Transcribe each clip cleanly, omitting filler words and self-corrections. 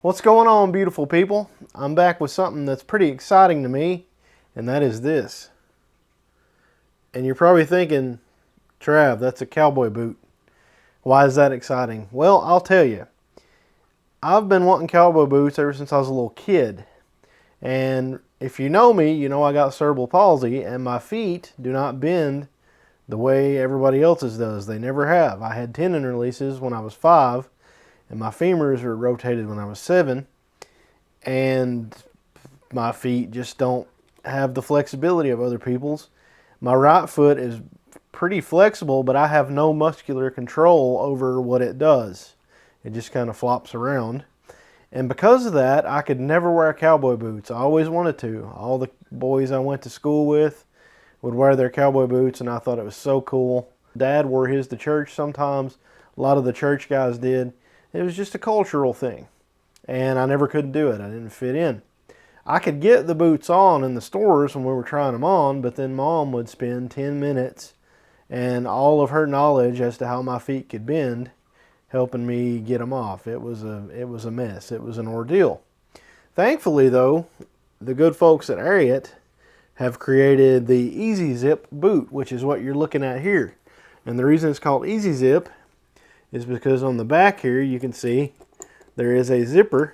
What's going on, beautiful people? I'm back with something that's pretty exciting to me, and that is this. And you're probably thinking, Trav, that's a cowboy boot. Why is that exciting? Well, I'll tell you. I've been wanting cowboy boots ever since I was a little kid. And if you know me, you know I got cerebral palsy, and my feet do not bend the way everybody else's does. They never have. I had tendon releases when I was 5, and my femurs were rotated when I was 7. And my feet just don't have the flexibility of other people's. My right foot is pretty flexible, but I have no muscular control over what it does. It just kind of flops around. And because of that, I could never wear cowboy boots. I always wanted to. All the boys I went to school with would wear their cowboy boots, and I thought it was so cool. Dad wore his to church sometimes. A lot of the church guys did. It was just a cultural thing. And I never could do it. I didn't fit in. I could get the boots on in the stores when we were trying them on, but then Mom would spend 10 minutes and all of her knowledge as to how my feet could bend helping me get them off. It was a mess. It was an ordeal. Thankfully, though, the good folks at Ariat have created the Easy Zip boot, which is what you're looking at here. And the reason it's called Easy Zip is because on the back here you can see there is a zipper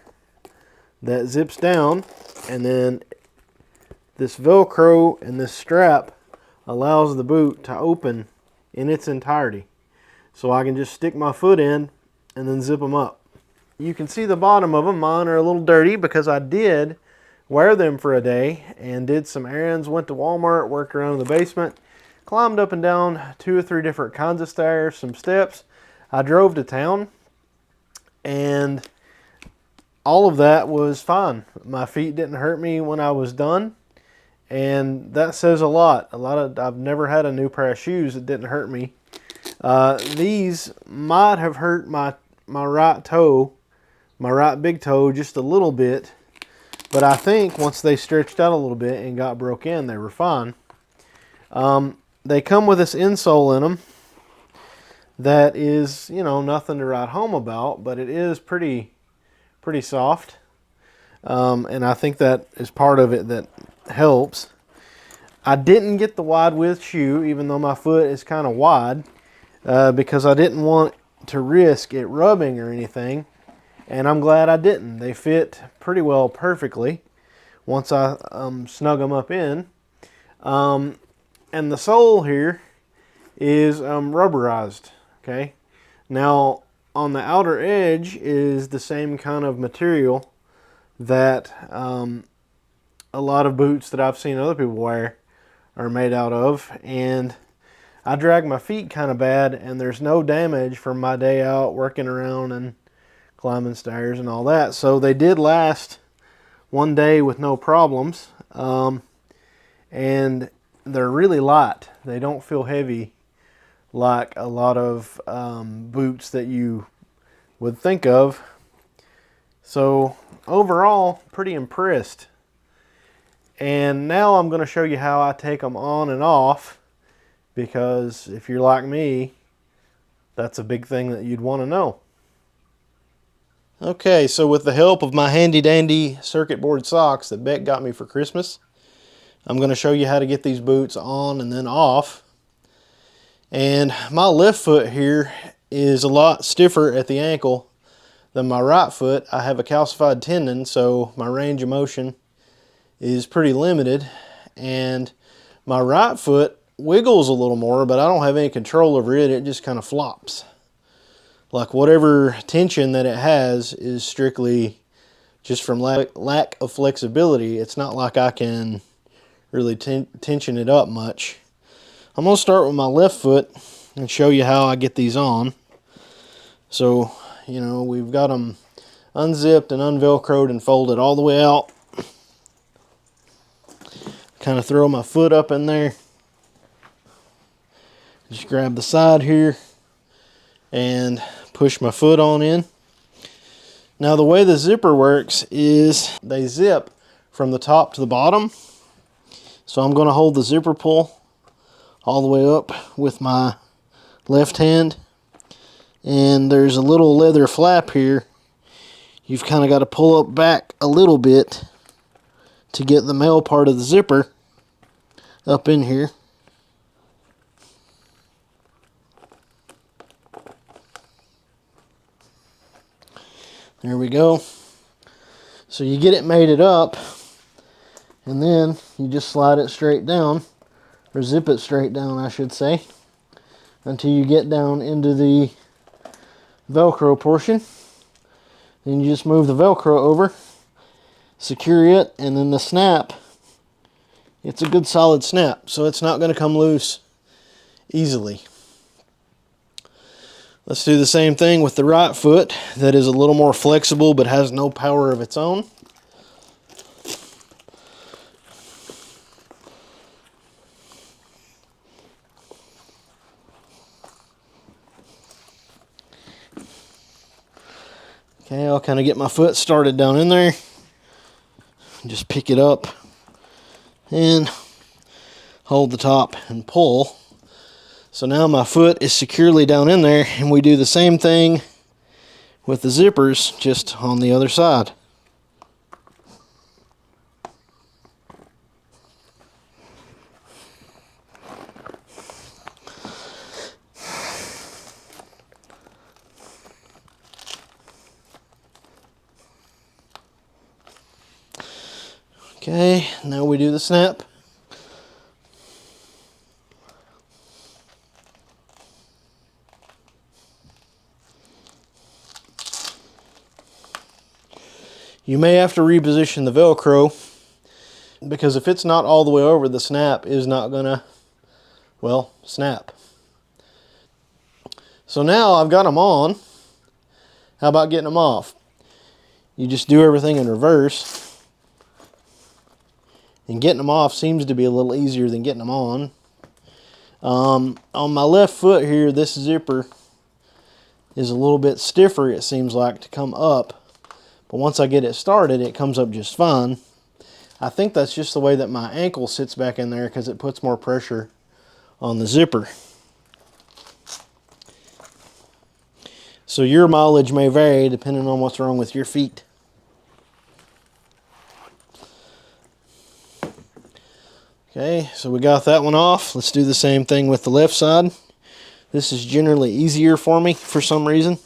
that zips down, and then this Velcro and this strap allows the boot to open in its entirety. So I can just stick my foot in and then zip them up. You can see the bottom of them. Mine are a little dirty because I did wear them for a day and did some errands, went to Walmart, worked around in the basement, climbed up and down 2 or 3 different kinds of stairs, some steps. I drove to town, and all of that was fine. My feet didn't hurt me when I was done, and that says a lot. I've never had a new pair of shoes that didn't hurt me. These might have hurt my right toe, my right big toe, just a little bit, but I think once they stretched out a little bit and got broke in, they were fine. They come with this insole in them that is, you know, nothing to write home about, but it is pretty soft, and I think that is part of it that helps. I didn't get the wide width shoe, even though my foot is kind of wide, because I didn't want to risk it rubbing or anything, and I'm glad I didn't. They fit pretty well perfectly once I snug them up in. And the sole here is rubberized. Okay, now on the outer edge is the same kind of material that a lot of boots that I've seen other people wear are made out of, and I drag my feet kind of bad, and there's no damage from my day out working around and climbing stairs and all that. So they did last one day with no problems, and they're really light. They don't feel heavy like a lot of boots that you would think of. So overall, pretty impressed. And now I'm going to show you how I take them on and off, because if you're like me, that's a big thing that you'd want to know. Okay, so with the help of my handy dandy circuit board socks that Beck got me for Christmas, I'm going to show you how to get these boots on and then off. And my left foot here is a lot stiffer at the ankle than my right foot. I have a calcified tendon, so my range of motion is pretty limited. And my right foot wiggles a little more, but I don't have any control over it. It just kind of flops. Like whatever tension that it has is strictly just from lack of flexibility. It's not like I can really tension it up much. I'm going to start with my left foot and show you how I get these on. So, you know, we've got them unzipped and unvelcroed and folded all the way out. Kind of throw my foot up in there. Just grab the side here and push my foot on in. Now the way the zipper works is they zip from the top to the bottom. So I'm going to hold the zipper pull all the way up with my left hand, and there's a little leather flap here you've kind of got to pull up back a little bit to get the male part of the zipper up in here. There we go. So you get it mated up, and then you just slide it straight down, or zip it straight down, I should say, until you get down into the Velcro portion. Then you just move the Velcro over, secure it, and then the snap, it's a good solid snap, so it's not going to come loose easily. Let's do the same thing with the right foot that is a little more flexible but has no power of its own. Okay, I'll kind of get my foot started down in there. Just pick it up and hold the top and pull. So now my foot is securely down in there, and we do the same thing with the zippers, just on the other side. Okay, now we do the snap. You may have to reposition the Velcro, because if it's not all the way over, the snap is not gonna, well, snap. So now I've got them on. How about getting them off? You just do everything in reverse. And getting them off seems to be a little easier than getting them on. On my left foot here, this zipper is a little bit stiffer, it seems like, to come up. But once I get it started, it comes up just fine. I think that's just the way that my ankle sits back in there, because it puts more pressure on the zipper. So your mileage may vary depending on what's wrong with your feet. Okay, so we got that one off. Let's do the same thing with the left side. This is generally easier for me for some reason.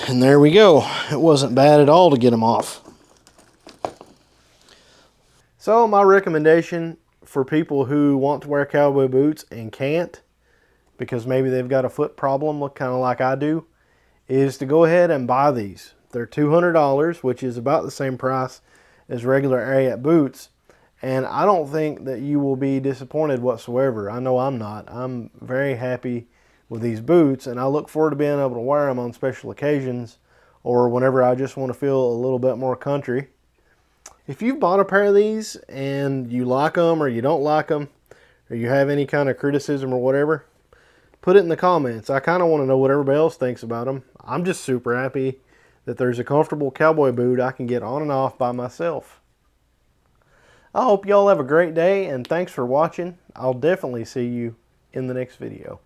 And there we go. It wasn't bad at all to get them off. So my recommendation for people who want to wear cowboy boots and can't, because maybe they've got a foot problem, kind of like I do, is to go ahead and buy these. They're $200, which is about the same price as regular Ariat boots. And I don't think that you will be disappointed whatsoever. I know I'm not. I'm very happy with these boots, and I look forward to being able to wear them on special occasions or whenever I just want to feel a little bit more country. If you've bought a pair of these and you like them or you don't like them, or you have any kind of criticism or whatever, put it in the comments. I kind of want to know what everybody else thinks about them. I'm just super happy that there's a comfortable cowboy boot I can get on and off by myself. I hope y'all have a great day, and thanks for watching. I'll definitely see you in the next video.